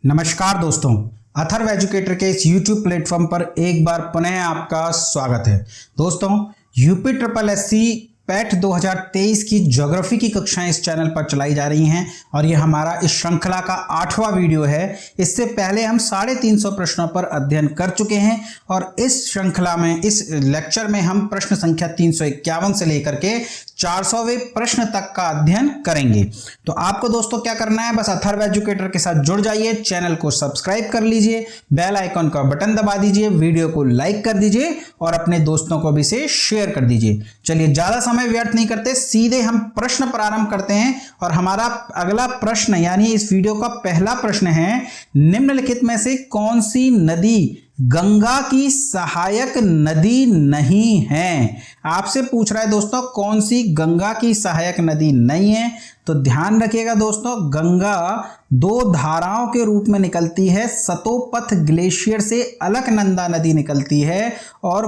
नमस्कार दोस्तों, अथर्व एजुकेटर के इस YouTube प्लेटफॉर्म पर एक बार पुनः आपका स्वागत है। दोस्तों, यूपी ट्रिपल एससी पैट 2023 की ज्योग्राफी की कक्षाएं इस चैनल पर चलाई जा रही हैं और ये हमारा इस श्रृंखला का 8वां वीडियो है। इससे पहले हम 350 प्रश्नों पर अध्ययन कर चुके हैं और इस श्रृंखला में, इस लेक्चर में हम प्रश्न संख्या 351 से लेकर के 400वें प्रश्न तक का अध्ययन करेंगे। तो आपको दोस्तों क्या करना है, बस अथर्व एजुकेटर के साथ जुड़ जाइए, चैनल को सब्सक्राइब कर लीजिए, बेल आइकॉन का बटन दबा दीजिए, वीडियो को लाइक कर दीजिए और अपने दोस्तों को भी इसे शेयर कर दीजिए। चलिए ज्यादा समय व्यर्थ नहीं करते, सीधे हम प्रश्न प्रारंभ करते हैं। और हमारा अगला प्रश्न यानी इस वीडियो का पहला प्रश्न है, निम्नलिखित में से कौन सी नदी गंगा की सहायक नदी नहीं है? आपसे पूछ रहा है दोस्तों, कौन सी गंगा की सहायक नदी नहीं है? तो ध्यान रखिएगा दोस्तों, गंगा दो धाराओं के रूप में निकलती है। सतोपथ ग्लेशियर से अलकनंदा नदी निकलती है और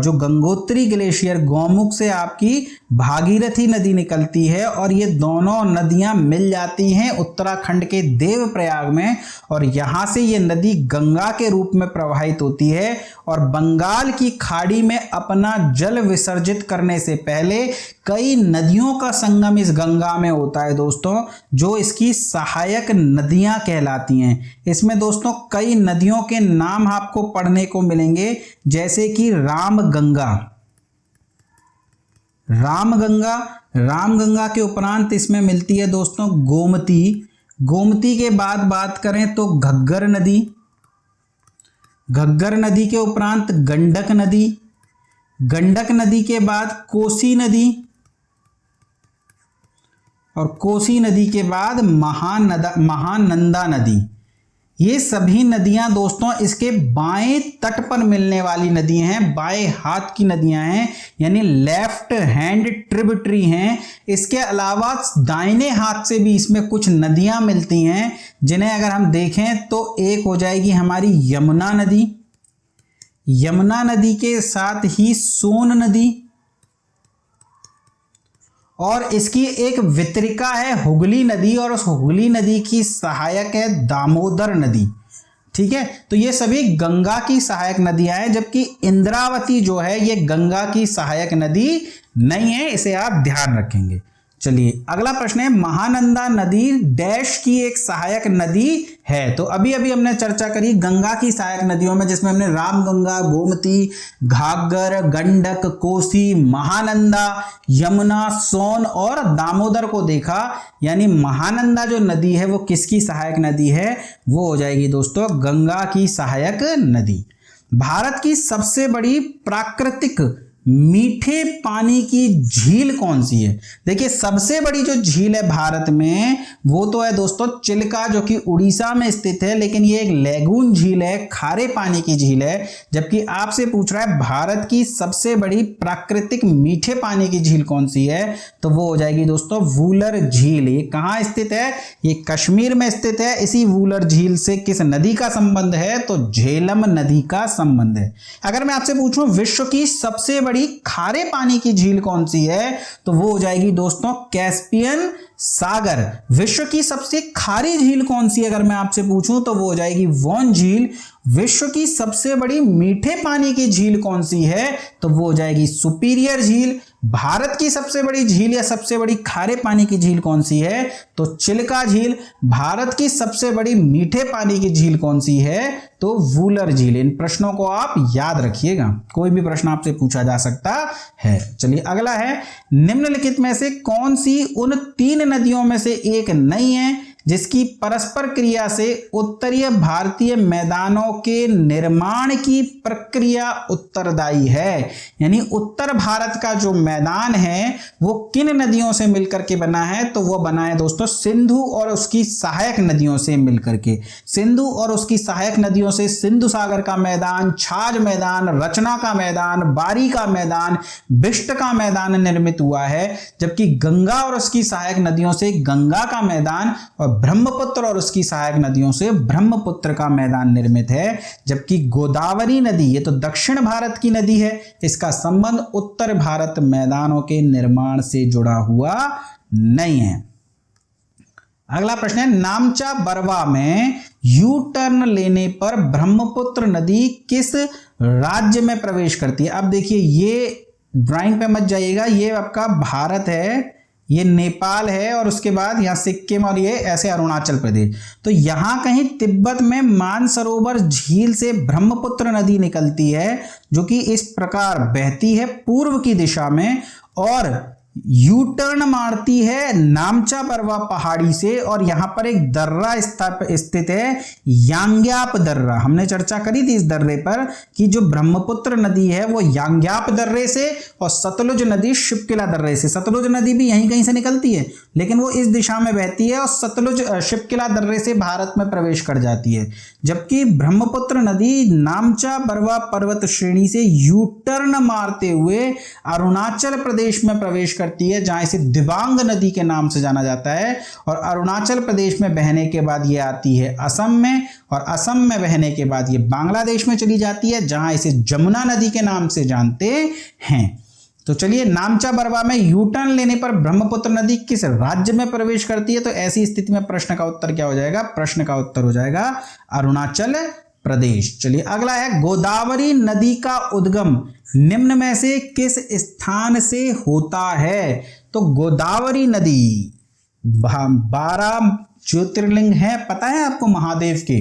जो गंगोत्री ग्लेशियर गौमुख से आपकी भागीरथी नदी निकलती है और ये दोनों नदियां मिल जाती हैं उत्तराखंड के देवप्रयाग में और यहां से ये नदी गंगा के रूप में प्रवाहित होती है और बंगाल की खाड़ी में अपना जल विसर्जित करने से पहले कई नदियों का संगम इस गंगा में होता है दोस्तों, जो इसकी सहायक नदियां कहलाती हैं। इसमें दोस्तों कई नदियों के नाम आपको पढ़ने को मिलेंगे, जैसे कि रामगंगा। रामगंगा के उपरांत इसमें मिलती है दोस्तों गोमती। गोमती के बाद बात करें तो घग्गर नदी के उपरांत गंडक नदी के बाद कोसी नदी और कोसी नदी के बाद महानंदा नदी। ये सभी नदियां दोस्तों इसके बाएं तट पर मिलने वाली नदी हैं, बाएं हाथ की नदियां हैं, यानी लेफ्ट हैंड ट्रिब्यूटरी हैं। इसके अलावा दाहिने हाथ से भी इसमें कुछ नदियां मिलती हैं, जिन्हें अगर हम देखें तो एक हो जाएगी हमारी यमुना नदी के साथ ही सोन नदी और इसकी एक वितरिका है हुगली नदी और उस हुगली नदी की सहायक है दामोदर नदी। ठीक है, तो ये सभी गंगा की सहायक नदियां हैं, जबकि इंद्रावती जो है ये गंगा की सहायक नदी नहीं है, इसे आप ध्यान रखेंगे। चलिए अगला प्रश्न है, महानंदा नदी डैश की एक सहायक नदी है। तो अभी हमने चर्चा करी गंगा की सहायक नदियों में, जिसमें हमने रामगंगा, गोमती, घाघर, गंडक, कोसी, महानंदा, यमुना, सोन और दामोदर को देखा। यानी महानंदा जो नदी है वो किसकी सहायक नदी है? वो हो जाएगी दोस्तों गंगा की सहायक नदी। भारत की सबसे बड़ी प्राकृतिक मीठे पानी की झील कौन सी है? देखिए सबसे बड़ी जो झील है भारत में वो तो है दोस्तों चिल्का, जो कि उड़ीसा में स्थित है, लेकिन ये एक लैगून झील है, खारे पानी की झील है। जबकि आपसे पूछ रहा है भारत की सबसे बड़ी प्राकृतिक मीठे पानी की झील कौन सी है, तो वो हो जाएगी दोस्तों वूलर झील। ये कहाँ स्थित है? ये कश्मीर में स्थित है। इसी वूलर झील से किस नदी का संबंध है? तो झेलम नदी का संबंध है। अगर मैं आपसे पूछूं विश्व की सबसे बड़ी खारे पानी की झील कौन सी है, तो वो हो जाएगी दोस्तों कैस्पियन सागर। विश्व की सबसे खारी झील कौन सी है अगर मैं आपसे पूछूं, तो वो हो जाएगी वोन झील। विश्व की सबसे बड़ी मीठे पानी की झील कौन सी है, तो वो हो जाएगी सुपीरियर झील। भारत की सबसे बड़ी झील या सबसे बड़ी खारे पानी की झील कौन सी है, तो चिल्का झील। भारत की सबसे बड़ी मीठे पानी की झील कौन सी है, तो वूलर झील। इन प्रश्नों को आप याद रखिएगा, कोई भी प्रश्न आपसे पूछा जा सकता है। चलिए अगला है, निम्नलिखित में से कौन सी उन 3 नदियों में से एक नहीं है जिसकी परस्पर क्रिया से उत्तरीय भारतीय मैदानों के निर्माण की प्रक्रिया उत्तरदायी है? यानी उत्तर भारत का जो मैदान है वो किन नदियों से मिलकर के बना है, तो वो बना है दोस्तों सिंधु और उसकी सहायक नदियों से मिलकर के। सिंधु और उसकी सहायक नदियों से सिंधु सागर का मैदान, छाज मैदान, रचना का मैदान, बारी का मैदान, बिष्ट का मैदान निर्मित हुआ है। जबकि गंगा और उसकी सहायक नदियों से गंगा का मैदान और ब्रह्मपुत्र और उसकी सहायक नदियों से ब्रह्मपुत्र का मैदान निर्मित है। जबकि गोदावरी नदी, ये तो दक्षिण भारत की नदी है, इसका संबंध उत्तर भारत मैदानों के निर्माण से जुड़ा हुआ नहीं है। अगला प्रश्न है, नामचा बरवा में यू टर्न लेने पर ब्रह्मपुत्र नदी किस राज्य में प्रवेश करती है? अब देखिए, ये ड्राइंग पे मत जाइएगा, ये आपका भारत है, ये नेपाल है, और उसके बाद यहाँ सिक्किम, और ये ऐसे अरुणाचल प्रदेश। तो यहाँ कहीं तिब्बत में मानसरोवर झील से ब्रह्मपुत्र नदी निकलती है, जो कि इस प्रकार बहती है पूर्व की दिशा में और यू टर्न मारती है नामचा बरवा पहाड़ी से, और यहां पर एक दर्रा स्थित है, यांग्याप दर्रा। हमने चर्चा करी थी इस दर्रे पर कि जो ब्रह्मपुत्र नदी है वो यांग्याप दर्रे से और सतलुज नदी शिवकिला दर्रे से, सतलुज नदी भी यहीं कहीं से निकलती है लेकिन वो इस दिशा में बहती है और सतलुज शिवकिला दर्रे से भारत में प्रवेश कर जाती है, जबकि ब्रह्मपुत्र नदी नामचा बरवा पर्वत श्रेणी से यू टर्न मारते हुए अरुणाचल प्रदेश में प्रवेश करती है, जहां इसे दिबांग नदी के नाम से जाना जाता है, और अरुणाचल प्रदेश में बहने के बाद ये आती है असम में, और असम में बहने के बाद ये बांग्लादेश में चली जाती है, जहां इसे जमुना नदी के नाम से जानते हैं। तो चलिए, नामचा बरवा में यू टर्न लेने पर ब्रह्मपुत्र नदी किस राज्य में प्रवेश करती है? तो ऐसी स्थिति में प्रश्न का उत्तर क्या हो जाएगा? प्रश्न का उत्तर हो जाएगा अरुणाचल प्रदेश। चलिए अगला है, गोदावरी नदी का उद्गम निम्न में से किस स्थान से होता है? तो गोदावरी नदी 12 ज्योतिर्लिंग है, पता है आपको महादेव के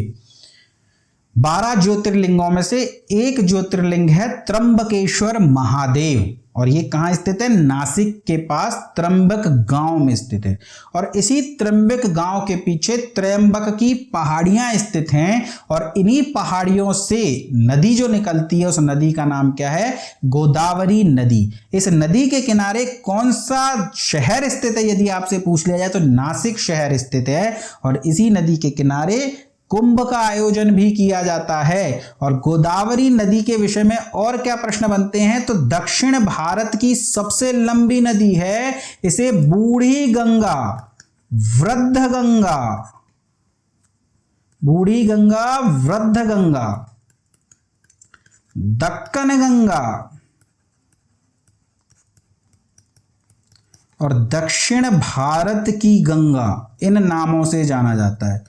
12 ज्योतिर्लिंगों में से एक ज्योतिर्लिंग है त्र्यंबकेश्वर महादेव, और ये कहाँ स्थित है? नासिक के पास त्र्यंबक गांव में स्थित है, और इसी त्र्यंबक गांव के पीछे त्र्यंबक की पहाड़ियां स्थित हैं, और इन्हीं पहाड़ियों से नदी जो निकलती है उस नदी का नाम क्या है? गोदावरी नदी। इस नदी के किनारे कौन सा शहर स्थित है यदि आपसे पूछ लिया जाए तो नासिक शहर स्थित है, और इसी नदी के किनारे कुंभ का आयोजन भी किया जाता है। और गोदावरी नदी के विषय में और क्या प्रश्न बनते हैं? तो दक्षिण भारत की सबसे लंबी नदी है, इसे बूढ़ी गंगा, वृद्ध गंगा, बूढ़ी गंगा, वृद्ध गंगा, दक्कन गंगा और दक्षिण भारत की गंगा, इन नामों से जाना जाता है।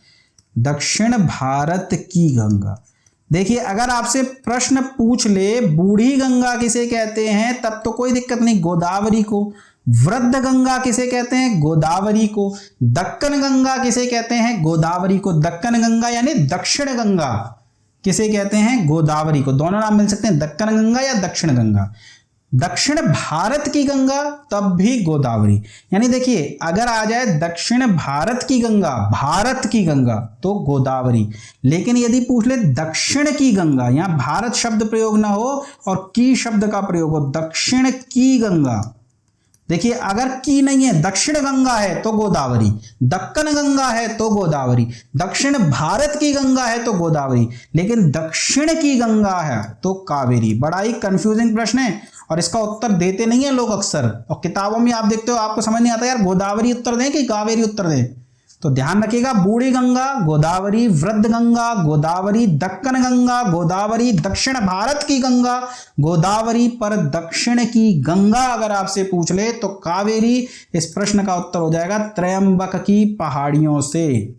दक्षिण भारत की गंगा। देखिए, अगर आपसे प्रश्न पूछ ले बूढ़ी गंगा किसे कहते हैं, तब तो कोई दिक्कत नहीं, गोदावरी को। वृद्ध गंगा किसे कहते हैं? गोदावरी को। दक्कन गंगा किसे कहते हैं? गोदावरी को। दक्कन गंगा यानी दक्षिण गंगा किसे कहते हैं? गोदावरी को। दोनों नाम मिल सकते हैं, दक्कन गंगा या दक्षिण गंगा। दक्षिण भारत की गंगा तब भी गोदावरी। यानी देखिए, अगर आ जाए दक्षिण भारत की गंगा, भारत की गंगा, तो गोदावरी। लेकिन यदि पूछ ले दक्षिण की गंगा, यहां भारत शब्द प्रयोग ना हो और की शब्द का प्रयोग हो, दक्षिण की गंगा। देखिए, अगर की नहीं है, दक्षिण गंगा है तो गोदावरी, दक्कन गंगा है तो गोदावरी, दक्षिण भारत की गंगा है तो गोदावरी, लेकिन दक्षिण की गंगा है तो कावेरी। बड़ा ही कंफ्यूजिंग प्रश्न है और इसका उत्तर देते नहीं है लोग अक्सर, और किताबों में आप देखते हो आपको समझ नहीं आता यार गोदावरी उत्तर दें कि कावेरी उत्तर दें। तो ध्यान रखिएगा, बूढ़ी गंगा गोदावरी, वृद्ध गंगा गोदावरी, दक्कन गंगा गोदावरी, दक्षिण भारत की गंगा गोदावरी, पर दक्षिण की गंगा अगर आपसे पूछ ले तो कावेरी। इस प्रश्न का उत्तर हो जाएगा त्र्यंबक की पहाड़ियों से।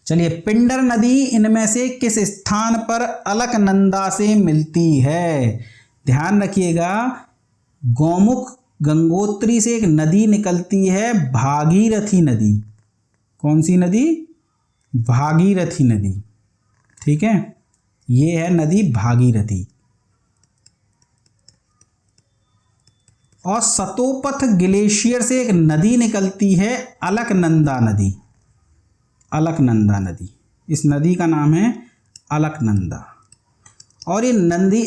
चलिए, पिंडर नदी इनमें से किस स्थान पर अलकनंदा से मिलती है? ध्यान रखिएगा, गौमुख गंगोत्री से एक नदी निकलती है, भागीरथी नदी। कौन सी नदी? भागीरथी नदी। ठीक है, ये है नदी भागीरथी। और सतोपथ ग्लेशियर से एक नदी निकलती है, अलकनंदा नदी। अलकनंदा नदी, इस नदी का नाम है अलकनंदा। और ये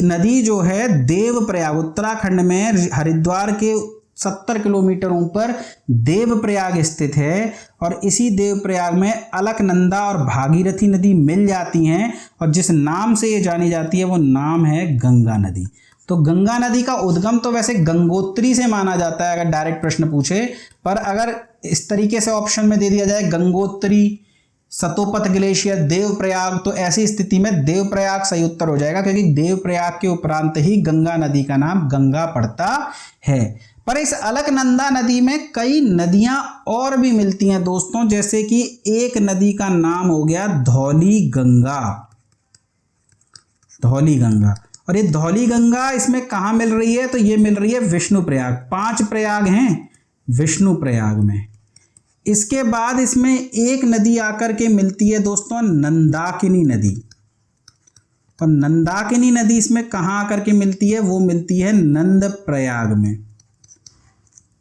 नदी जो है देवप्रयाग, उत्तराखंड में हरिद्वार के 70 किलोमीटर ऊपर देवप्रयाग स्थित है, और इसी देवप्रयाग में अलकनंदा और भागीरथी नदी मिल जाती हैं, और जिस नाम से ये जानी जाती है वो नाम है गंगा नदी। तो गंगा नदी का उद्गम तो वैसे गंगोत्री से माना जाता है अगर डायरेक्ट प्रश्न पूछे, पर अगर इस तरीके से ऑप्शन में दे दिया जाए गंगोत्री, सतोपथ ग्लेशियर, देवप्रयाग, तो ऐसी स्थिति में देवप्रयाग सही उत्तर हो जाएगा, क्योंकि देवप्रयाग के उपरांत ही गंगा नदी का नाम गंगा पड़ता है। पर इस अलकनंदा नदी में कई नदियां और भी मिलती हैं दोस्तों, जैसे कि एक नदी का नाम हो गया धौली गंगा। धौली गंगा, और ये धौली गंगा इसमें कहाँ मिल रही है? तो ये मिल रही है विष्णुप्रयाग। 5 प्रयाग हैं विष्णुप्रयाग में। इसके बाद इसमें एक नदी आकर के मिलती है दोस्तों नंदाकिनी नदी। और नंदाकिनी नदी इसमें कहाँ आकर के मिलती है? वो मिलती है नंद प्रयाग में।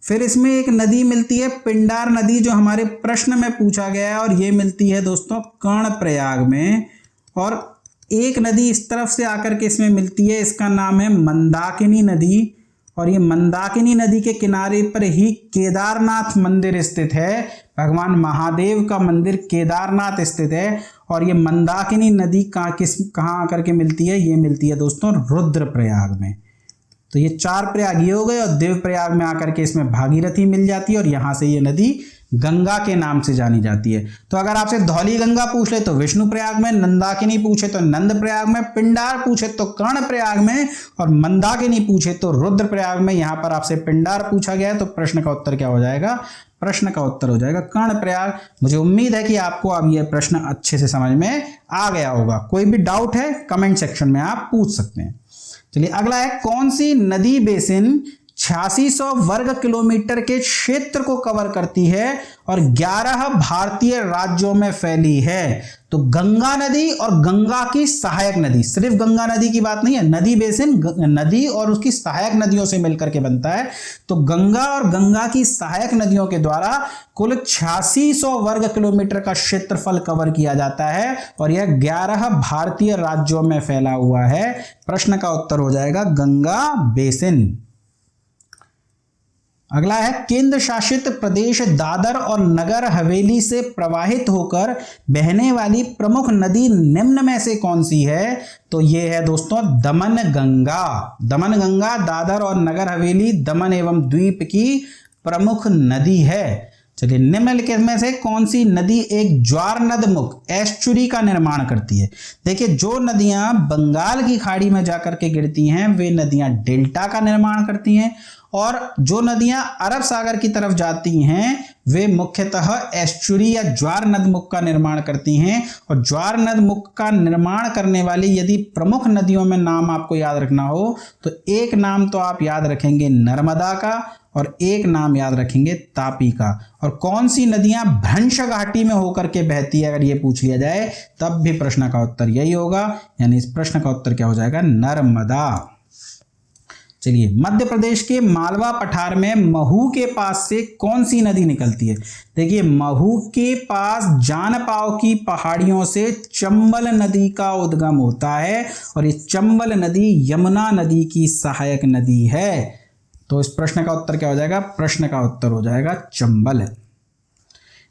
फिर इसमें एक नदी मिलती है पिंडार नदी, जो हमारे प्रश्न में पूछा गया है, और ये मिलती है दोस्तों कर्णप्रयाग में। और एक नदी इस तरफ से आकर के इसमें मिलती है, इसका नाम है मंदाकिनी नदी। और ये मंदाकिनी नदी के किनारे पर ही केदारनाथ मंदिर स्थित है। भगवान महादेव का मंदिर केदारनाथ स्थित है। और ये मंदाकिनी नदी कहाँ आकर के मिलती है? ये मिलती है दोस्तों रुद्रप्रयाग में। तो ये 4 प्रयाग ये हो गए, और देवप्रयाग में आकर के इसमें भागीरथी मिल जाती है, और यहाँ से ये नदी गंगा के नाम से जानी जाती है। तो अगर आपसे धौली गंगा पूछ ले तो विष्णुप्रयाग में, नंदाकिनी पूछे तो नंदप्रयाग में, पिंडार पूछे तो कर्णप्रयाग में, और मंदाकिनी पूछे तो रुद्रप्रयाग में। यहाँ पर आपसे पिंडार पूछा गया है, तो प्रश्न का उत्तर क्या हो जाएगा? प्रश्न का उत्तर हो जाएगा कर्णप्रयाग। मुझे उम्मीद है कि आपको अब यह प्रश्न अच्छे से समझ में आ गया होगा। कोई भी डाउट है कमेंट सेक्शन में आप पूछ सकते हैं। चलिए अगला है, कौन सी नदी बेसिन 8600 वर्ग किलोमीटर के क्षेत्र को कवर करती है और 11 भारतीय राज्यों में फैली है? तो गंगा नदी और गंगा की सहायक नदी, सिर्फ गंगा नदी की बात नहीं है, नदी बेसिन नदी और उसकी सहायक नदियों से मिलकर के बनता है। तो गंगा और गंगा की सहायक नदियों के द्वारा कुल 8600 वर्ग किलोमीटर का क्षेत्रफल कवर किया जाता है, और यह 11 भारतीय राज्यों में फैला हुआ है। प्रश्न का उत्तर हो जाएगा गंगा बेसिन। अगला है, केंद्र शासित प्रदेश दादर और नगर हवेली से प्रवाहित होकर बहने वाली प्रमुख नदी निम्न में से कौन सी है? तो ये है दोस्तों दमन गंगा। दमन गंगा दादर और नगर हवेली, दमन एवं द्वीप की प्रमुख नदी है। चलिए, निम्नलिखित में से कौन सी नदी एक ज्वार नदमुख एस्चुरी का निर्माण करती है? देखिए, जो नदियां बंगाल की खाड़ी में जाकर के गिरती हैं वे नदियां डेल्टा का निर्माण करती हैं, और जो नदियां अरब सागर की तरफ जाती हैं वे मुख्यतः एस्चुरी या ज्वार नदमुख का निर्माण करती हैं। और ज्वार नदमुख का निर्माण करने वाली यदि प्रमुख नदियों में नाम आपको याद रखना हो तो एक नाम तो आप याद रखेंगे नर्मदा का, और एक नाम याद रखेंगे तापी का। और कौन सी नदियां भ्रंश घाटी में होकर के बहती है, अगर ये पूछ लिया जाए तब भी प्रश्न का उत्तर यही होगा, यानी इस प्रश्न का उत्तर क्या हो जाएगा? नर्मदा। चलिए, मध्य प्रदेश के मालवा पठार में महू के पास से कौन सी नदी निकलती है? देखिए, महू के पास जानपाव की पहाड़ियों से चंबल नदी का उद्गम होता है, और ये चंबल नदी यमुना नदी की सहायक नदी है। तो इस प्रश्न का उत्तर क्या हो जाएगा? प्रश्न का उत्तर हो जाएगा चंबल।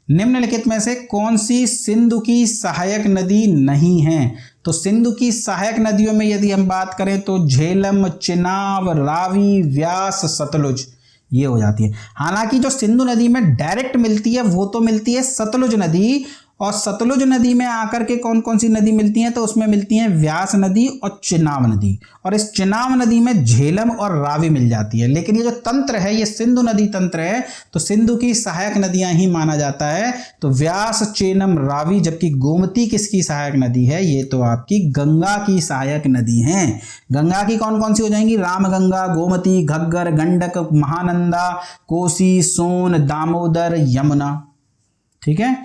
निम्नलिखित में से कौन सी सिंधु की सहायक नदी नहीं है? तो सिंधु की सहायक नदियों में यदि हम बात करें तो झेलम, चिनाब, रावी, व्यास, सतलुज ये हो जाती है। हालांकि जो सिंधु नदी में डायरेक्ट मिलती है वो तो मिलती है सतलुज नदी, और सतलुज नदी में आकर के कौन कौन सी नदी मिलती हैं? तो उसमें मिलती हैं व्यास नदी और चिनाब नदी, और इस चिनाब नदी में झेलम और रावी मिल जाती है। लेकिन ये जो तंत्र है ये सिंधु नदी तंत्र है, तो सिंधु की सहायक नदियां ही माना जाता है। तो व्यास, चेनम, रावी, जबकि गोमती किसकी सहायक नदी है? ये तो आपकी गंगा की सहायक नदी है। गंगा की कौन कौन सी हो जाएंगी? रामगंगा, गोमती, घग्गर, गंडक, महानंदा, कोसी, सोन, दामोदर, यमुना। ठीक है,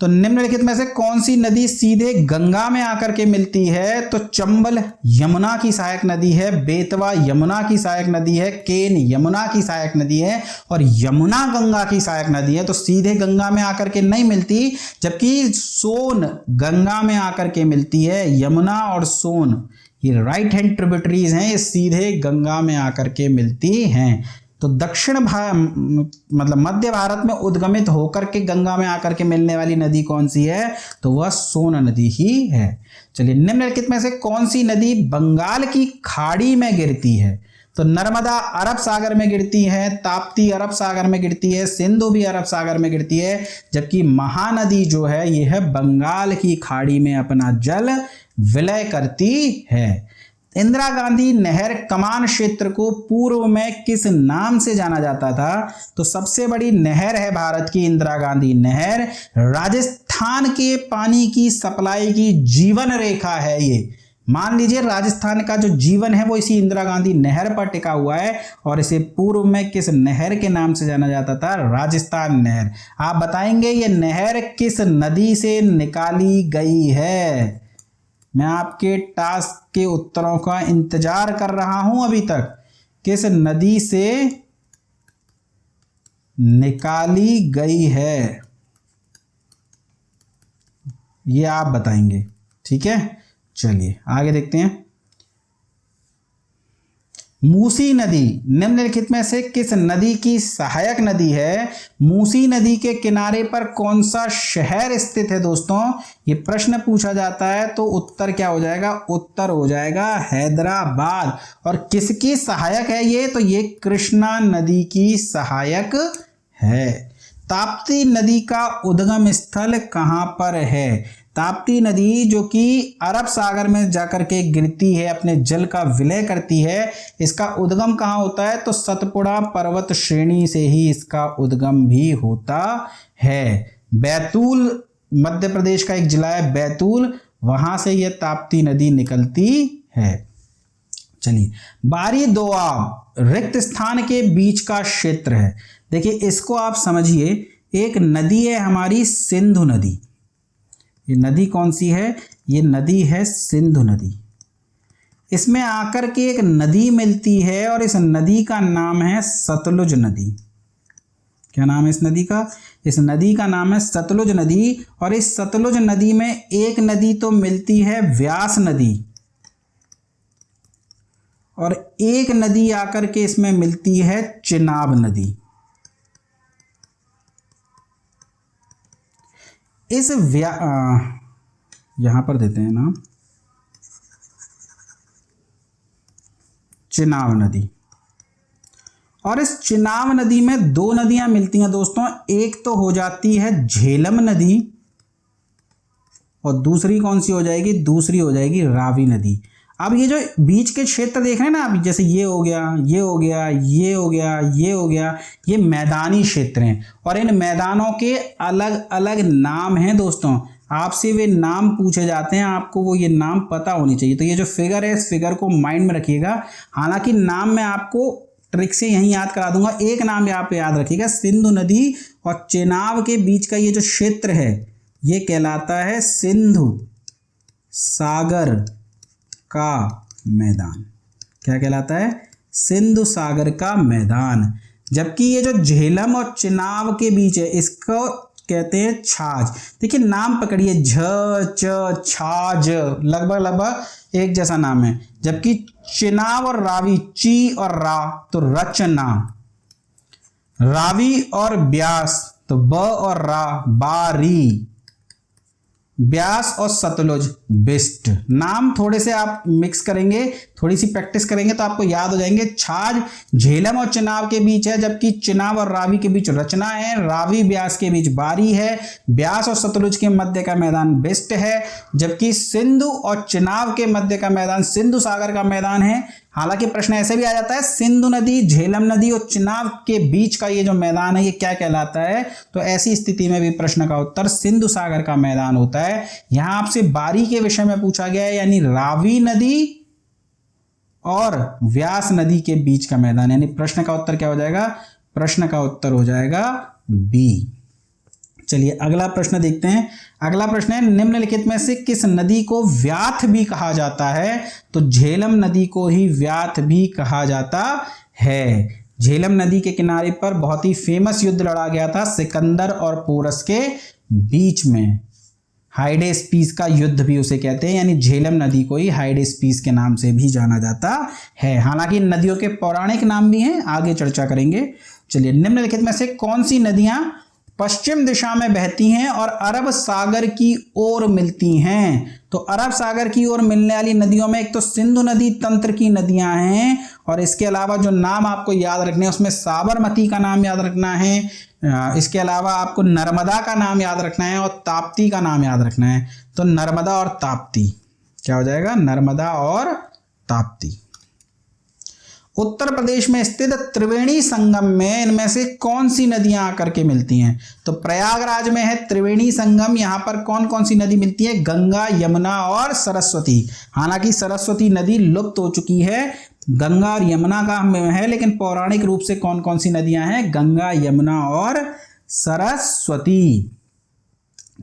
तो निम्नलिखित में से कौन सी नदी सीधे गंगा में आकर के मिलती है? तो चंबल यमुना की सहायक नदी है, बेतवा यमुना की सहायक नदी है, केन यमुना की सहायक नदी है, और यमुना गंगा की सहायक नदी है। तो सीधे गंगा में आकर के नहीं मिलती, जबकि सोन गंगा में आकर के मिलती है। यमुना और सोन ये राइट हैंड ट्रिब्यूटरीज हैं, ये सीधे गंगा में आकर के मिलती हैं। तो दक्षिण मतलब मध्य भारत में उद्गमित होकर के गंगा में आकर के मिलने वाली नदी कौन सी है? तो वह सोन नदी ही है। चलिए, निम्नलिखित में से कौन सी नदी बंगाल की खाड़ी में गिरती है? तो नर्मदा अरब सागर में गिरती है, ताप्ती अरब सागर में गिरती है, सिंधु भी अरब सागर में गिरती है, जबकि महानदी जो है यह है बंगाल की खाड़ी में अपना जल विलय करती है। इंदिरा गांधी नहर कमान क्षेत्र को पूर्व में किस नाम से जाना जाता था? तो सबसे बड़ी नहर है भारत की इंदिरा गांधी नहर। राजस्थान के पानी की सप्लाई की जीवन रेखा है ये। मान लीजिए राजस्थान का जो जीवन है वो इसी इंदिरा गांधी नहर पर टिका हुआ है, और इसे पूर्व में किस नहर के नाम से जाना जाता था? राजस्थान नहर। आप बताएंगे ये नहर किस नदी से निकाली गई है? मैं आपके टास्क के उत्तरों का इंतजार कर रहा हूं अभी तक। किस नदी से निकाली गई है ये आप बताएंगे, ठीक है। चलिए आगे देखते हैं। मूसी नदी निम्नलिखित में से किस नदी की सहायक नदी है? मूसी नदी के किनारे पर कौन सा शहर स्थित है? दोस्तों ये प्रश्न पूछा जाता है तो उत्तर क्या हो जाएगा? उत्तर हो जाएगा हैदराबाद। और किसकी सहायक है ये? तो ये कृष्णा नदी की सहायक है। ताप्ती नदी का उद्गम स्थल कहां पर है? ताप्ती नदी जो कि अरब सागर में जाकर के गिरती है, अपने जल का विलय करती है, इसका उद्गम कहाँ होता है? तो सतपुड़ा पर्वत श्रेणी से ही इसका उद्गम भी होता है। बैतूल मध्य प्रदेश का एक जिला है बैतूल, वहां से यह ताप्ती नदी निकलती है। चलिए, बारी दोआब रिक्त स्थान के बीच का क्षेत्र है। देखिए इसको आप समझिए, एक नदी है हमारी सिंधु नदी। ये नदी कौन सी है? ये नदी है सिंधु नदी। इसमें आकर के एक नदी मिलती है और इस नदी का नाम है सतलुज नदी। क्या नाम है इस नदी का? इस नदी का नाम है सतलुज नदी। और इस सतलुज नदी में एक नदी तो मिलती है व्यास नदी, और एक नदी आकर के इसमें मिलती है चिनाब नदी। इस यहां पर देते हैं नाम चिनाब नदी। और इस चिनाब नदी में दो नदियां मिलती हैं दोस्तों। एक तो हो जाती है झेलम नदी, और दूसरी कौन सी हो जाएगी? दूसरी हो जाएगी रावी नदी। अब ये जो बीच के क्षेत्र देख रहे हैं ना आप, जैसे ये हो गया, ये हो गया, ये हो गया, ये हो गया, ये मैदानी क्षेत्र हैं, और इन मैदानों के अलग अलग नाम हैं दोस्तों। आपसे वे नाम पूछे जाते हैं, आपको वो ये नाम पता होनी चाहिए। तो ये जो फिगर है, इस फिगर को माइंड में रखिएगा। हालांकि नाम मैं आपको ट्रिक से यहीं याद करा दूंगा। एक नाम यहाँ पे याद रखिएगा, सिंधु नदी और चेनाब के बीच का ये जो क्षेत्र है ये कहलाता है सिंधु सागर का मैदान। क्या कहलाता है? सिंधु सागर का मैदान। जबकि ये जो झेलम और चिनाब के बीच है इसको कहते हैं छाछ। देखिए नाम पकड़िए, झ च छाछ, लगभग एक जैसा नाम है। जबकि चिनाब और रावी, ची और रा तो रचना, रावी और ब्यास तो ब और रा बारी, ब्यास और सतलुज बिस्ट। नाम थोड़े से आप मिक्स करेंगे, थोड़ी सी प्रैक्टिस करेंगे तो आपको याद हो जाएंगे। छाछ झेलम और चिनाब के बीच है, जबकि चिनाब और रावी के बीच रचना है, रावी ब्यास के बीच बारी है, ब्यास और सतलुज के मध्य का मैदान बिस्ट है, जबकि सिंधु और चिनाब के मध्य का मैदान सिंधु सागर का मैदान है। हालांकि प्रश्न ऐसे भी आ जाता है, सिंधु नदी, झेलम नदी और चिनाब के बीच का ये जो मैदान है ये क्या कहलाता है? तो ऐसी स्थिति में भी प्रश्न का उत्तर सिंधु सागर का मैदान होता है। यहां आपसे बारी के विषय में पूछा गया है, यानी रावी नदी और व्यास नदी के बीच का मैदान, यानी प्रश्न का उत्तर क्या हो जाएगा? प्रश्न का उत्तर हो जाएगा बी। चलिए अगला प्रश्न देखते हैं। अगला प्रश्न है, निम्नलिखित में से किस नदी को व्याथ भी कहा जाता है? तो झेलम नदी को ही व्याथ भी कहा जाता है। झेलम नदी के किनारे पर बहुत ही फेमस युद्ध लड़ा गया था सिकंदर और पोरस के बीच में। हाइडेस्पीस का युद्ध भी उसे कहते हैं, यानी झेलम नदी को ही हाइडेस्पीस के नाम से भी जाना जाता है। हालांकि इन नदियों के पौराणिक नाम भी हैं, आगे चर्चा करेंगे। चलिए, निम्नलिखित में से कौन सी नदियां पश्चिम दिशा में बहती हैं और अरब सागर की ओर मिलती हैं? तो अरब सागर की ओर मिलने वाली नदियों में एक तो सिंधु नदी तंत्र की नदियां हैं, और इसके अलावा जो नाम आपको याद रखने हैं उसमें साबरमती का नाम याद रखना है, इसके अलावा आपको नर्मदा का नाम याद रखना है और ताप्ती का नाम याद रखना है। तो नर्मदा और ताप्ती क्या हो जाएगा? नर्मदा और ताप्ती। उत्तर प्रदेश में स्थित त्रिवेणी संगम में इनमें से कौन सी नदियां आकर के मिलती हैं? तो प्रयागराज में है त्रिवेणी संगम। यहां पर कौन कौन सी नदी मिलती है? गंगा, यमुना और सरस्वती। हालांकि सरस्वती नदी लुप्त हो चुकी है, गंगा और यमुना का है, लेकिन पौराणिक रूप से कौन कौन सी नदियां हैं? गंगा, यमुना और सरस्वती।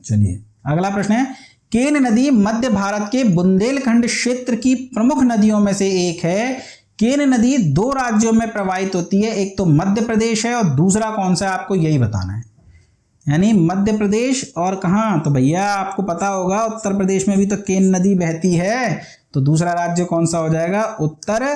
चलिए अगला प्रश्न है, केन नदी मध्य भारत के बुंदेलखंड क्षेत्र की प्रमुख नदियों में से एक है। केन नदी 2 राज्यों में प्रवाहित होती है, एक तो मध्य प्रदेश है और दूसरा कौन सा है, आपको यही बताना है। यानी मध्य प्रदेश और कहाँ, तो भैया आपको पता होगा उत्तर प्रदेश में भी तो केन नदी बहती है, तो दूसरा राज्य कौन सा हो जाएगा? उत्तर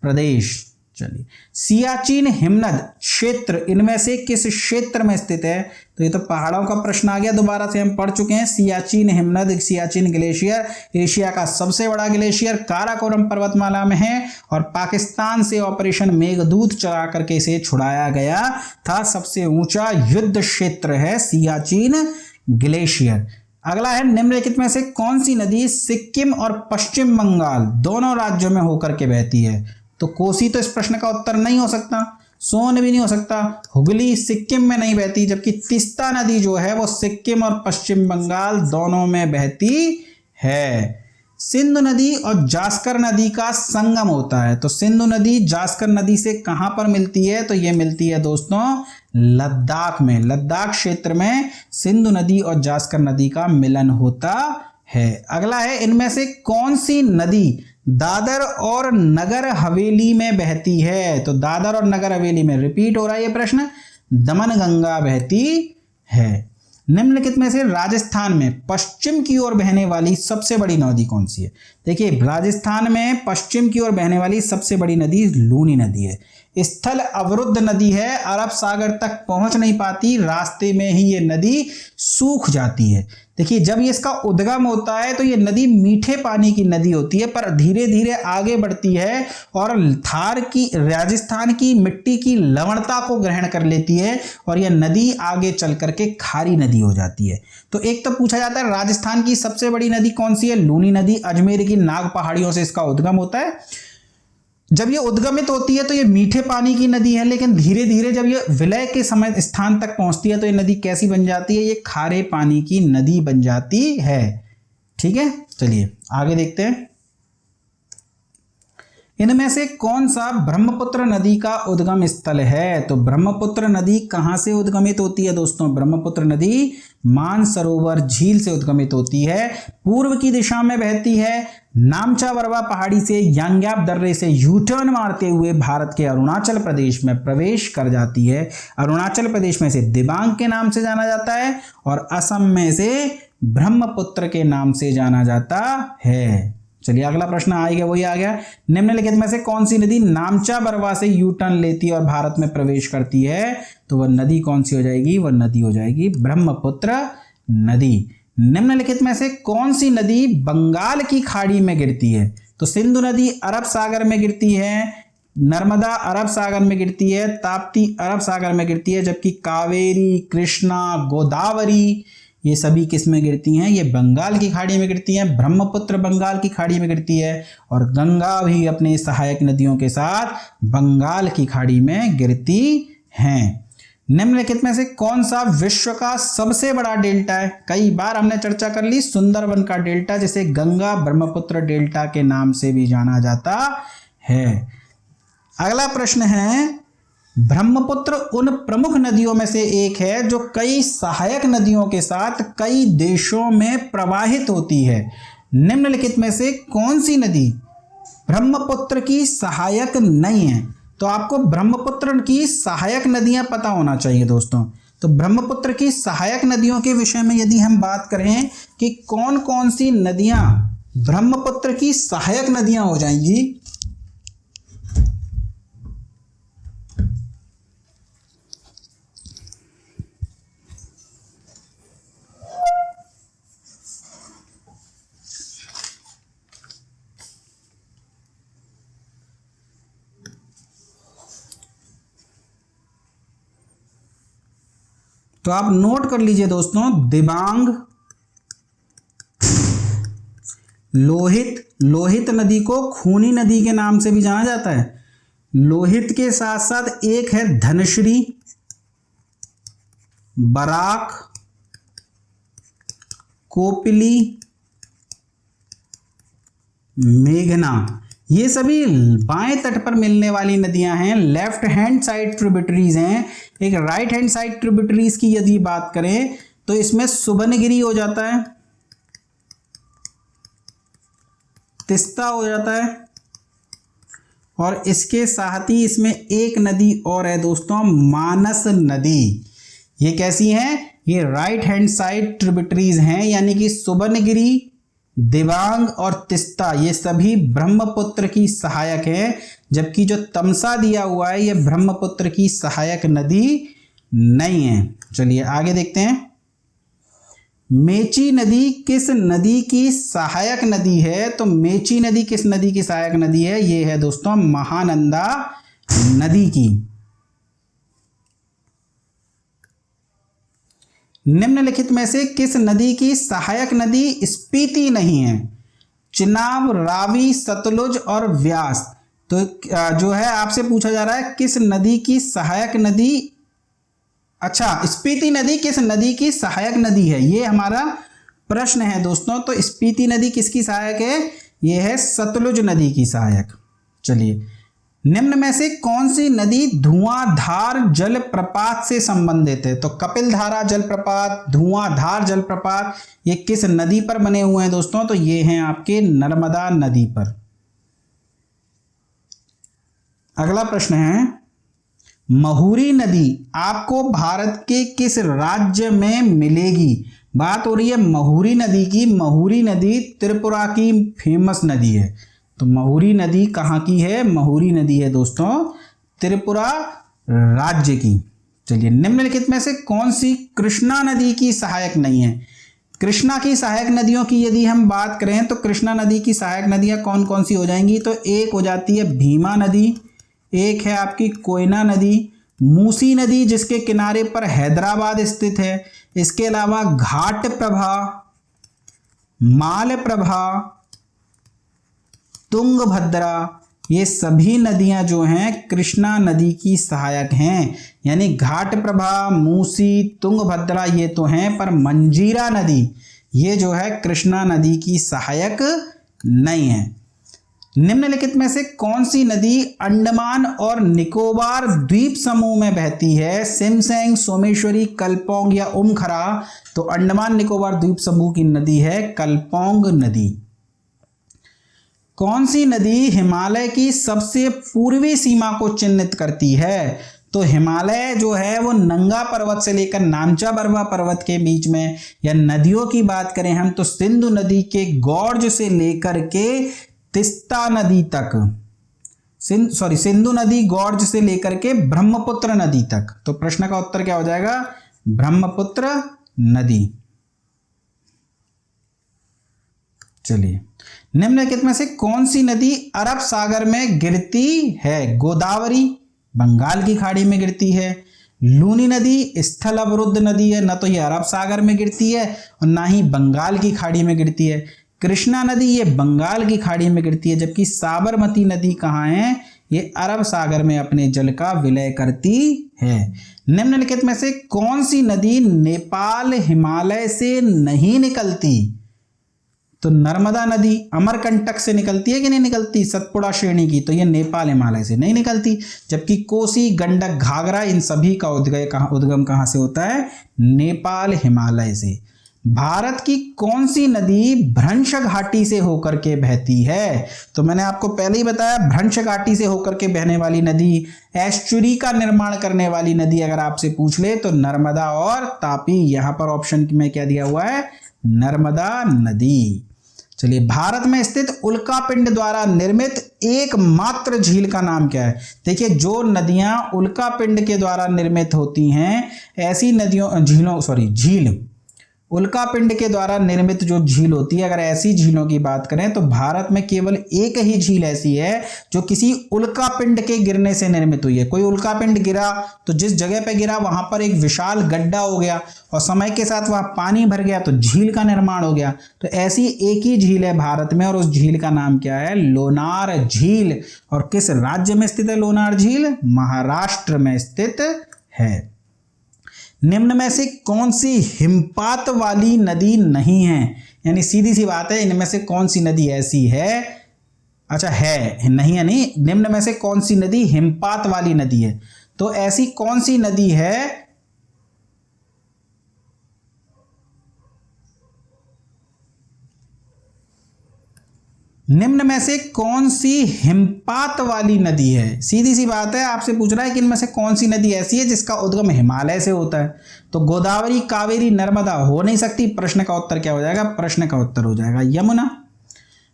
प्रदेश। चलिए, सियाचिन हिमनद क्षेत्र इनमें से किस क्षेत्र में स्थित है? तो ये तो पहाड़ों का प्रश्न आ गया, दोबारा से हम पढ़ चुके हैं। सियाचिन हिमनद, सियाचिन ग्लेशियर एशिया का सबसे बड़ा ग्लेशियर काराकोरम पर्वतमाला में है और पाकिस्तान से ऑपरेशन मेघदूत चला करके इसे छुड़ाया गया था। सबसे ऊंचा युद्ध क्षेत्र है सियाचिन ग्लेशियर। अगला है, निम्नलिखित में से कौन सी नदी सिक्किम और पश्चिम बंगाल दोनों राज्यों में होकर के बहती है? तो कोसी तो इस प्रश्न का उत्तर नहीं हो सकता, सोन भी नहीं हो सकता, हुगली सिक्किम में नहीं बहती, जबकि तीस्ता नदी जो है वो सिक्किम और पश्चिम बंगाल दोनों में बहती है। सिंधु नदी और जास्कर नदी का संगम होता है, तो सिंधु नदी जास्कर नदी से कहां पर मिलती है? तो ये मिलती है दोस्तों लद्दाख में। लद्दाख क्षेत्र में सिंधु नदी और जास्कर नदी का मिलन होता है। अगला है, इनमें से कौन सी नदी दादर और नगर हवेली में बहती है? तो दादर और नगर हवेली में रिपीट हो रहा है ये प्रश्न, दमनगंगा बहती है। निम्नलिखित में से राजस्थान में पश्चिम की ओर बहने वाली सबसे बड़ी नदी कौन सी है? देखिए, राजस्थान में पश्चिम की ओर बहने वाली सबसे बड़ी नदी लूनी नदी है। स्थल अवरुद्ध नदी है, अरब सागर तक पहुंच नहीं पाती, रास्ते में ही ये नदी सूख जाती है। देखिए, जब ये इसका उद्गम होता है तो ये नदी मीठे पानी की नदी होती है, पर धीरे धीरे आगे बढ़ती है और थार की राजस्थान की मिट्टी की लवणता को ग्रहण कर लेती है और यह नदी आगे चल करके खारी नदी हो जाती है। तो एक तो पूछा जाता है राजस्थान की सबसे बड़ी नदी कौन सी है? लूनी नदी। अजमेर की नाग पहाड़ियों से इसका उद्गम होता है। जब ये उद्गमित होती है तो ये मीठे पानी की नदी है, लेकिन धीरे धीरे जब ये विलय के समय स्थान तक पहुंचती है तो ये नदी कैसी बन जाती है? ये खारे पानी की नदी बन जाती है। ठीक है, चलिए आगे देखते हैं। इनमें से कौन सा ब्रह्मपुत्र नदी का उद्गम स्थल है? तो ब्रह्मपुत्र नदी कहां से उद्गमित होती है दोस्तों? ब्रह्मपुत्र नदी मानसरोवर झील से उद्गमित होती है, पूर्व की दिशा में बहती है, नामचा बरवा पहाड़ी से यांग्याप दर्रे से यूटर्न मारते हुए भारत के अरुणाचल प्रदेश में प्रवेश कर जाती है। अरुणाचल प्रदेश में से दिबांग के नाम से जाना जाता है और असम में से ब्रह्मपुत्र के नाम से जाना जाता है। चलिए अगला प्रश्न आ गया, वही आ गया। निम्नलिखित में से कौन सी नदी नामचा बरवा से यू टर्न लेती है और भारत में प्रवेश करती है? तो वह नदी कौन सी हो जाएगी? वह नदी हो जाएगी ब्रह्मपुत्र नदी। निम्नलिखित में से कौन सी नदी बंगाल की खाड़ी में गिरती है? तो सिंधु नदी अरब सागर में गिरती है, नर्मदा अरब सागर में गिरती है, ताप्ती अरब सागर में गिरती है, जबकि कावेरी, कृष्णा, गोदावरी ये सभी किस में गिरती हैं? ये बंगाल की खाड़ी में गिरती हैं। ब्रह्मपुत्र बंगाल की खाड़ी में गिरती है और गंगा भी अपने सहायक नदियों के साथ बंगाल की खाड़ी में गिरती हैं। निम्नलिखित में से कौन सा विश्व का सबसे बड़ा डेल्टा है? कई बार हमने चर्चा कर ली सुंदरबन का डेल्टा, जिसे गंगा ब्रह्मपुत्र डेल्टा के नाम से भी जाना जाता है। अगला प्रश्न है, ब्रह्मपुत्र उन प्रमुख नदियों में से एक है जो कई सहायक नदियों के साथ कई देशों में प्रवाहित होती है। निम्नलिखित में से कौन सी नदी ब्रह्मपुत्र की सहायक नहीं है? तो आपको ब्रह्मपुत्र की सहायक नदियां पता होना चाहिए दोस्तों। तो ब्रह्मपुत्र की सहायक नदियों के विषय में यदि हम बात करें कि कौन कौन सी नदियां ब्रह्मपुत्र की सहायक नदियां हो जाएंगी, तो आप नोट कर लीजिए दोस्तों, दिबांग, लोहित नदी को खूनी नदी के नाम से भी जाना जाता है। लोहित के साथ साथ एक है धनश्री, बराक, कोपिली, मेघना, ये सभी बाएं तट पर मिलने वाली नदियां हैं, लेफ्ट हैंड साइड ट्रिब्यूटरीज हैं। एक राइट हैंड साइड ट्रिब्यूटरीज की यदि बात करें तो इसमें सुबर्णगिरी हो जाता है, तिस्ता हो जाता है, और इसके साथ ही इसमें एक नदी और है दोस्तों, मानस नदी। ये कैसी हैं? ये राइट हैंड साइड ट्रिब्यूटरीज हैं, यानी कि सुबर्णगिरी, दिबांग और तिस्ता ये सभी ब्रह्मपुत्र की सहायक है, जबकि जो तमसा दिया हुआ है ये ब्रह्मपुत्र की सहायक नदी नहीं है। चलिए आगे देखते हैं। मेची नदी किस नदी की सहायक नदी है? तो मेची नदी किस नदी की सहायक नदी है? ये है दोस्तों महानंदा नदी की। निम्नलिखित में से किस नदी की सहायक नदी स्पीति नहीं है? चिनाब, रावी, सतलुज और व्यास। तो जो है आपसे पूछा जा रहा है किस नदी की सहायक नदी, अच्छा स्पीति नदी किस नदी की सहायक नदी है, ये हमारा प्रश्न है दोस्तों। तो स्पीति नदी किसकी सहायक है? ये है सतलुज नदी की सहायक। चलिए, निम्न में से कौन सी नदी धुआंधार जलप्रपात से संबंधित है? तो कपिलधारा जलप्रपात, धुआंधार जलप्रपात ये किस नदी पर बने हुए हैं दोस्तों? तो ये हैं आपके नर्मदा नदी पर। अगला प्रश्न है, महुरी नदी आपको भारत के किस राज्य में मिलेगी? बात हो रही है महुरी नदी की। महुरी नदी त्रिपुरा की फेमस नदी है। तो महुरी नदी कहाँ की है? महुरी नदी है दोस्तों त्रिपुरा राज्य की। चलिए, निम्नलिखित में से कौन सी कृष्णा नदी की सहायक नहीं है? कृष्णा की सहायक नदियों की यदि हम बात करें तो कृष्णा नदी की सहायक नदियां कौन कौन सी हो जाएंगी? तो एक हो जाती है भीमा नदी, एक है आपकी कोयना नदी, मूसी नदी जिसके किनारे पर हैदराबाद स्थित है, इसके अलावा घाट प्रभा, माल प्रभा, तुंगभद्रा, ये सभी नदियां जो हैं कृष्णा नदी की सहायक हैं। यानी घाट प्रभा, मूसी, तुंगभद्रा ये तो हैं, पर मंजीरा नदी ये जो है कृष्णा नदी की सहायक नहीं है। निम्नलिखित में से कौन सी नदी अंडमान और निकोबार द्वीप समूह में बहती है? सिमसेंग, सोमेश्वरी, कल्पोंग या उमखरा। तो अंडमान निकोबार द्वीप समूह की नदी है कल्पोंग नदी। कौन सी नदी हिमालय की सबसे पूर्वी सीमा को चिन्हित करती है? तो हिमालय जो है वो नंगा पर्वत से लेकर नामचा बर्वा पर्वत के बीच में, या नदियों की बात करें हम तो सिंधु नदी के गॉर्ज से लेकर के तिस्ता नदी तक, सिंधु नदी गॉर्ज से लेकर के ब्रह्मपुत्र नदी तक। तो प्रश्न का उत्तर क्या हो जाएगा? ब्रह्मपुत्र नदी। चलिए, निम्नलिखित में से कौन सी नदी अरब सागर में गिरती है? गोदावरी बंगाल की खाड़ी में गिरती है, लूनी नदी स्थल अवरुद्ध नदी है, न तो ये अरब सागर में गिरती है और ना ही बंगाल की खाड़ी में गिरती है। कृष्णा नदी ये बंगाल की खाड़ी में गिरती है, जबकि साबरमती नदी कहाँ है? ये अरब सागर में अपने जल का विलय करती है। निम्नलिखित में से कौन सी नदी नेपाल हिमालय से नहीं निकलती? तो नर्मदा नदी अमरकंटक से निकलती है कि नहीं निकलती? सतपुड़ा श्रेणी की, तो ये नेपाल हिमालय से नहीं निकलती। जबकि कोसी, गंडक, घाघरा इन सभी का उद्गम कहाँ से होता है? नेपाल हिमालय से। भारत की कौन सी नदी भ्रंश घाटी से होकर के बहती है? तो मैंने आपको पहले ही बताया भ्रंश घाटी से होकर के बहने वाली नदी, एस्चुरी का निर्माण करने वाली नदी अगर आपसे पूछ ले तो नर्मदा और तापी। यहां पर ऑप्शन में क्या दिया हुआ है? नर्मदा नदी। चलिए, भारत में स्थित उल्कापिंड द्वारा निर्मित एकमात्र झील का नाम क्या है? देखिए, जो नदियां उल्कापिंड के द्वारा निर्मित होती हैं ऐसी नदियों झील उल्कापिंड के द्वारा निर्मित जो झील होती है, अगर ऐसी झीलों की बात करें तो भारत में केवल एक ही झील ऐसी है जो किसी उल्कापिंड के गिरने से निर्मित हुई है। कोई उल्कापिंड गिरा तो जिस जगह पे गिरा वहां पर एक विशाल गड्ढा हो गया और समय के साथ वहां पानी भर गया तो झील का निर्माण हो गया। तो ऐसी एक ही झील है भारत में और उस झील का नाम क्या है? लोनार झील। और किस राज्य में स्थित है लोनार झील? महाराष्ट्र में स्थित है। निम्न में से कौन सी हिमपात वाली नदी नहीं है? यानी सीधी सी बात है, इनमें से कौन सी नदी ऐसी है? अच्छा है, नहीं है नहीं, निम्न में से कौन सी नदी हिमपात वाली नदी है? तो ऐसी कौन सी नदी है निम्न में से कौन सी हिमपात वाली नदी है? सीधी सी बात है, आपसे पूछ रहा है कि इनमें से कौन सी नदी ऐसी है जिसका उद्गम हिमालय से होता है। तो गोदावरी, कावेरी, नर्मदा हो नहीं सकती। प्रश्न का उत्तर क्या हो जाएगा? प्रश्न का उत्तर हो जाएगा यमुना।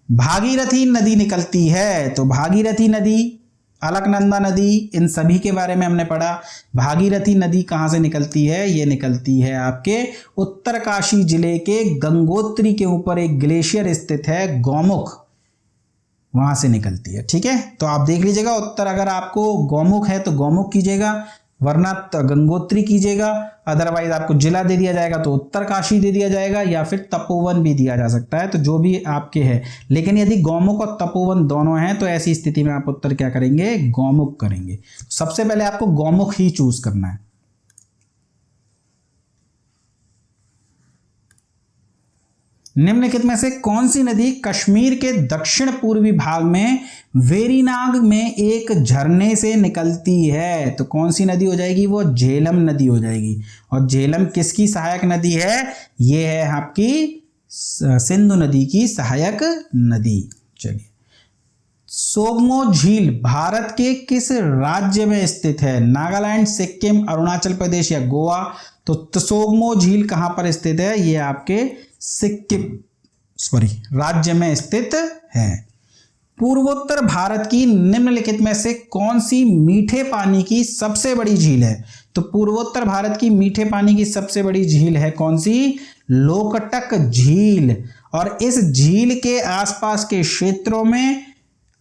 भागीरथी नदी निकलती है, तो भागीरथी नदी, अलकनंदा नदी, इन सभी के बारे में हमने पढ़ा। भागीरथी नदी कहाँ से निकलती है? ये निकलती है आपके उत्तरकाशी जिले के गंगोत्री के ऊपर एक ग्लेशियर स्थित है गौमुख, वहां से निकलती है। ठीक है, तो आप देख लीजिएगा उत्तर, अगर आपको गौमुख है तो गौमुख कीजिएगा, वरना गंगोत्री कीजिएगा। अदरवाइज आपको जिला दे दिया जाएगा तो उत्तरकाशी दे दिया जाएगा, या फिर तपोवन भी दिया जा सकता है, तो जो भी आपके है। लेकिन यदि गौमुख और तपोवन दोनों हैं तो ऐसी स्थिति में आप उत्तर क्या करेंगे? गौमुख करेंगे। सबसे पहले आपको गौमुख ही चूज करना है। निम्नलिखित में से कौन सी नदी कश्मीर के दक्षिण पूर्वी भाग में वेरीनाग में एक झरने से निकलती है? तो कौन सी नदी हो जाएगी? वो झेलम नदी हो जाएगी। और झेलम किसकी सहायक नदी है? ये है आपकी सिंधु नदी की सहायक नदी। चलिए, सोगमो झील भारत के किस राज्य में स्थित है? नागालैंड, सिक्किम, अरुणाचल प्रदेश या गोवा? तो सोगमो झील कहां पर स्थित है? ये आपके सिक्किम राज्य में स्थित है। पूर्वोत्तर भारत की निम्नलिखित में से कौन सी मीठे पानी की सबसे बड़ी झील है? तो पूर्वोत्तर भारत की मीठे पानी की सबसे बड़ी झील है कौन सी? लोकटक झील। और इस झील के आसपास के क्षेत्रों में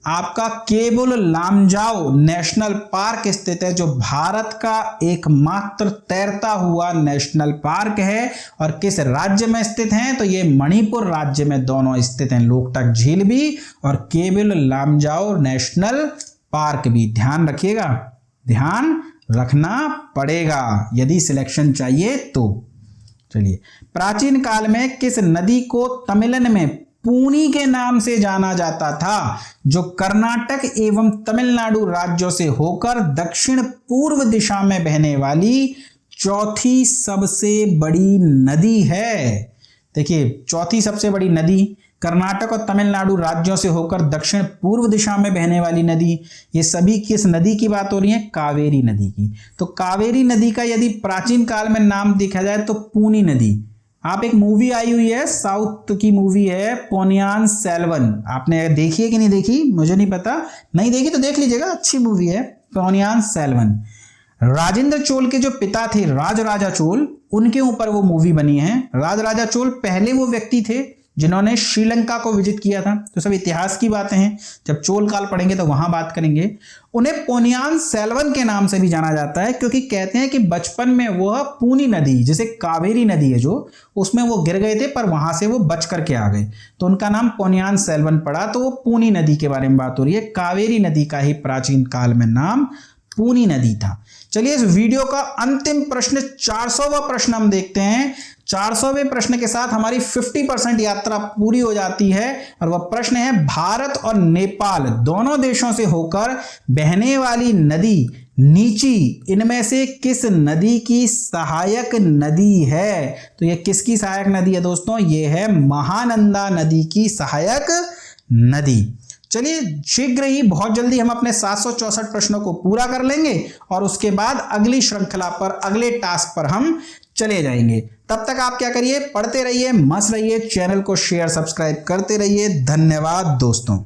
आपका केबुल लामजाओ नेशनल पार्क स्थित है, जो भारत का एकमात्र तैरता हुआ नेशनल पार्क है। और किस राज्य में स्थित हैं? तो ये मणिपुर राज्य में दोनों स्थित हैं, लोकटक झील भी और केबुल लामजाओ नेशनल पार्क भी। ध्यान रखिएगा, ध्यान रखना पड़ेगा यदि सिलेक्शन चाहिए तो। चलिए, प्राचीन काल में किस नदी को तमिलन में पूनी के नाम से जाना जाता था, जो कर्नाटक एवं तमिलनाडु राज्यों से होकर दक्षिण पूर्व दिशा में बहने वाली चौथी सबसे बड़ी नदी है? देखिए, चौथी सबसे बड़ी नदी कर्नाटक और तमिलनाडु राज्यों से होकर दक्षिण पूर्व दिशा में बहने वाली नदी, ये सभी किस नदी की बात हो रही है? कावेरी नदी की। तो कावेरी नदी का यदि प्राचीन काल में नाम देखा जाए तो पूनी नदी। आप एक मूवी आई हुई है, साउथ की मूवी है पोनियान सेल्वन, आपने देखी है कि नहीं देखी मुझे नहीं पता, नहीं देखी तो देख लीजिएगा, अच्छी मूवी है पोनियान सेल्वन। राजेंद्र चोल के जो पिता थे राजराजा चोल, उनके ऊपर वो मूवी बनी है। राजराजा चोल पहले वो व्यक्ति थे जिन्होंने श्रीलंका को विजिट किया था। तो सब इतिहास की बातें हैं, जब चोल काल पढ़ेंगे तो वहां बात करेंगे। उन्हें पोनियान सेल्वन के नाम से भी जाना जाता है, क्योंकि कहते हैं कि बचपन में वह पूनी नदी, जैसे कावेरी नदी है जो, उसमें वो गिर गए थे पर वहां से वो बच करके आ गए, तो उनका नाम पोनियान सेल्वन पड़ा। तो वो पूनी नदी के बारे में बात हो रही है। कावेरी नदी का ही प्राचीन काल में नाम पूनी नदी था। चलिए, इस वीडियो का अंतिम प्रश्न 400वां प्रश्न हम देखते हैं। 400वें प्रश्न के साथ हमारी 50% यात्रा पूरी हो जाती है, और वह प्रश्न है, भारत और नेपाल दोनों देशों से होकर बहने वाली नदी नीची इनमें से किस नदी की सहायक नदी है? तो यह किसकी सहायक नदी है दोस्तों? यह है महानंदा नदी की सहायक नदी। चलिए, शीघ्र ही बहुत जल्दी हम अपने 764 प्रश्नों को पूरा कर लेंगे और उसके बाद अगली श्रृंखला पर, अगले टास्क पर हम चले जाएंगे। तब तक आप क्या करिए, पढ़ते रहिए, मस्त रहिए, चैनल को शेयर सब्सक्राइब करते रहिए। धन्यवाद दोस्तों।